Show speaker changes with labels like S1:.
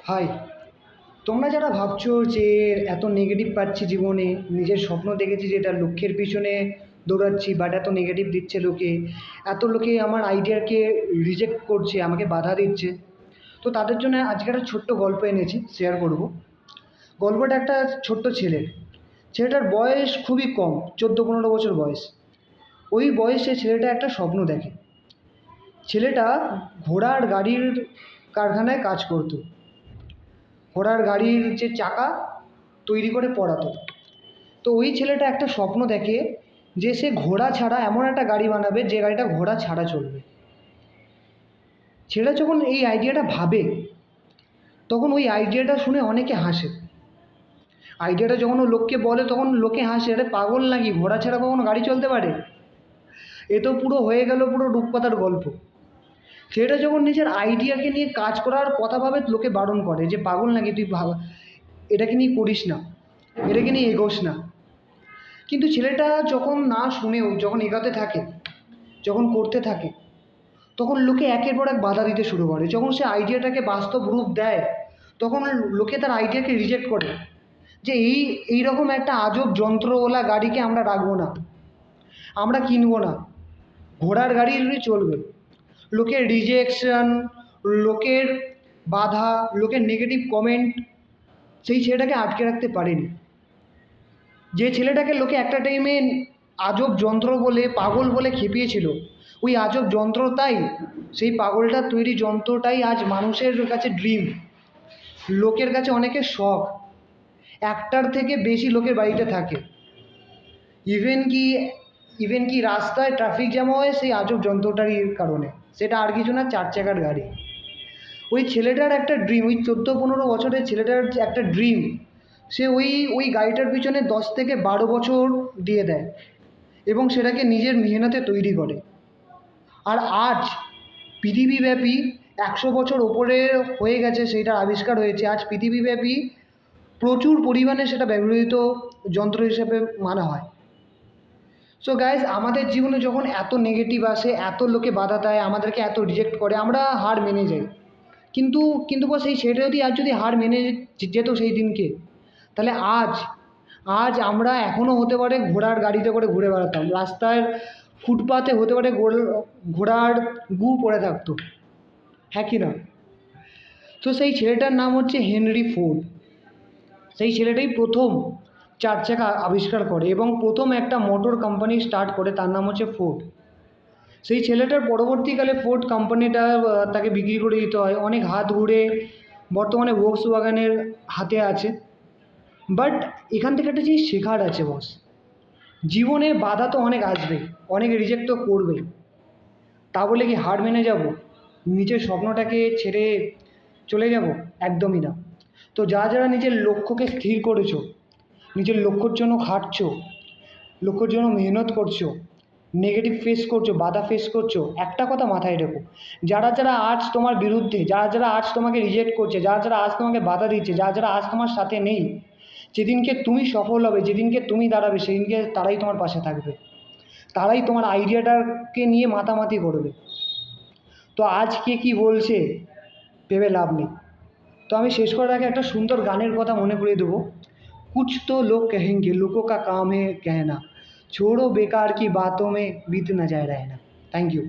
S1: High, তোমরা যারা ভাবছো যে এত নেগেটিভ পাচ্ছি জীবনে, নিজের স্বপ্ন দেখেছি যেটা লক্ষ্যের পিছনে দৌড়াচ্ছি, বাট এত নেগেটিভ দিচ্ছে লোকে, এত লোকে আমার আইডিয়াকে রিজেক্ট করছে, আমাকে বাধা দিচ্ছে। তো তাদের জন্য আজকে একটা ছোট্ট গল্প এনেছি, শেয়ার করব। গল্পটা একটা ছোট্ট ছেলের। ছেলেটার বয়স খুবই কম, 14-15 বছর বয়স। ওই বয়সে ছেলেটা একটা স্বপ্ন দেখে। ছেলেটা ঘোড়ার গাড়ির কারখানায় কাজ করতো। ঘোড়ার গাড়ির যে চাকা তৈরি করে পরাতো। তো ওই ছেলেটা একটা স্বপ্ন দেখে যে সে ঘোড়া ছাড়া এমন একটা গাড়ি বানাবে যে গাড়িটা ঘোড়া ছাড়া চলবে। ছেলেটা যখন এই আইডিয়াটা ভাবে, তখন ওই আইডিয়াটা শুনে অনেকে হাসে। আইডিয়াটা যখন ও লোককে বলে তখন লোকে হাসে, আরে পাগল নাকি, ঘোড়া ছাড়া কখনো গাড়ি চলতে পারে? এ তো পুরো হয়ে গেল পুরো রূপকথার গল্প। ছেলেটা যখন নিজের আইডিয়াকে নিয়ে কাজ করার কথা ভাবে, লোকে বারণ করে যে পাগল নাকি তুই, ভাব এটাকে নিয়ে করিস না, এটাকে নিয়ে এগোস না। কিন্তু ছেলেটা যখন না শুনেও যখন এগোতে থাকে, যখন করতে থাকে, তখন লোকে একের পর এক বাধা দিতে শুরু করে। যখন সে আইডিয়াটাকে বাস্তব রূপ দেয়, তখন লোকে তার আইডিয়াকে রিজেক্ট করে যে এই রকম একটা আজব যন্ত্রওয়ালা গাড়িকে আমরা রাখবো না, আমরা কিনবো না, ঘোড়ার গাড়ি চলবে। লোকের রিজেকশন, লোকের বাধা, লোকের নেগেটিভ কমেন্ট সেই ছেলেটাকে আটকে রাখতে পারেনি। যে ছেলেটাকে লোকে একটা টাইমে আজব যন্ত্র বলে, পাগল বলে খেপিয়েছিল, ওই আজব যন্ত্রটাই, সেই পাগলটার তৈরি যন্ত্রটাই আজ মানুষের কাছে ড্রিম, লোকের কাছে অনেকের শখ। একটার থেকে বেশি লোকের বাড়িতে থাকে। ইভেন কি ইভেন কি রাস্তায় ট্রাফিক জ্যাম হয় সেই আজব যন্ত্রটারই কারণে। সেটা আর কিছু না, 4 চাকার গাড়ি। ওই ছেলেটার একটা ড্রিম, ওই 14-15 বছরের ছেলেটার একটা ড্রিম, সে ওই ওই গাড়িটার পিছনে 10 থেকে 12 বছর দিয়ে দেয় এবং সেটাকে নিজের মেহনতে তৈরি করে। আর আজ পৃথিবীব্যাপী 100 বছর ওপরে হয়ে গেছে সেইটার আবিষ্কার হয়েছে। আজ পৃথিবীব্যাপী প্রচুর পরিমাণে সেটা ব্যবহৃত যন্ত্র হিসেবে মানা হয়। সো গাইজ, আমাদের জীবনে যখন এত নেগেটিভ আসে, এত লোকে বাধা দেয়, আমাদেরকে এত রিজেক্ট করে, আমরা হার মেনে যাই। কিন্তু কিন্তু বস সেই ছেলেটা যদি আজ যদি হার মেনে যেত সেই দিনকে, তাহলে আজ আজ আমরা এখনও হতে পারে ঘোড়ার গাড়িতে করে ঘুরে বেড়াতাম, রাস্তার ফুটপাতে হতে পারে ঘোড়ার গু পড়ে থাকতো, হ্যাঁ কি না? তো সেই ছেলেটার নাম হচ্ছে হেনরি ফোর্ড। সেই ছেলেটাই প্রথম 4 চাকা আবিষ্কার করে এবং প্রথম একটা মোটর কোম্পানি স্টার্ট করে, তার নাম হচ্ছে ফোর্ড। সেই ছেলেটার পরবর্তীকালে ফোর্ড কোম্পানিটা তাকে বিক্রি করে দিতে হয়, অনেক হাত ঘুরে বর্তমানে ভোক্সওয়াগনের হাতে আছে। বাট এখান থেকে একটা জিনিস শেখার আছে বস, জীবনে বাধা তো অনেক আসবে, অনেক রিজেক্ট তো করবে, তা বলে কি হার মেনে যাব, নিজের স্বপ্নটাকে ছেড়ে চলে যাব? একদমই না। তো যারা নিজের লক্ষ্যকে স্থির করেছো, নিজের লক্ষ্যর জন্য খাটছো, লক্ষ্যের জন্য মেহনত করছো, নেগেটিভ ফেস করছো, বাধা ফেস করছো, একটা কথা মাথায় রেখো, যারা আজ তোমার বিরুদ্ধে, যারা আজ তোমাকে রিজেক্ট করছে, যারা আজ তোমাকে বাধা দিচ্ছে, যারা আজ তোমার সাথে নেই, যেদিনকে তুমি সফল হবে, যেদিনকে তুমি দাঁড়াবে, সেদিনকে তারাই তোমার পাশে থাকবে, তারাই তোমার আইডিয়াটাকে নিয়ে মাতামাতি করবে। তো আজ কে কী বলছে ভেবে লাভ নেই। তো আমি শেষ করার আগে একটা সুন্দর গানের কথা মনে করিয়ে দেবো। कुछ तो लोग कहेंगे, लोगों का काम है कहना, छोड़ो बेकार की बातों में बीत न जाए रहना। Thank you.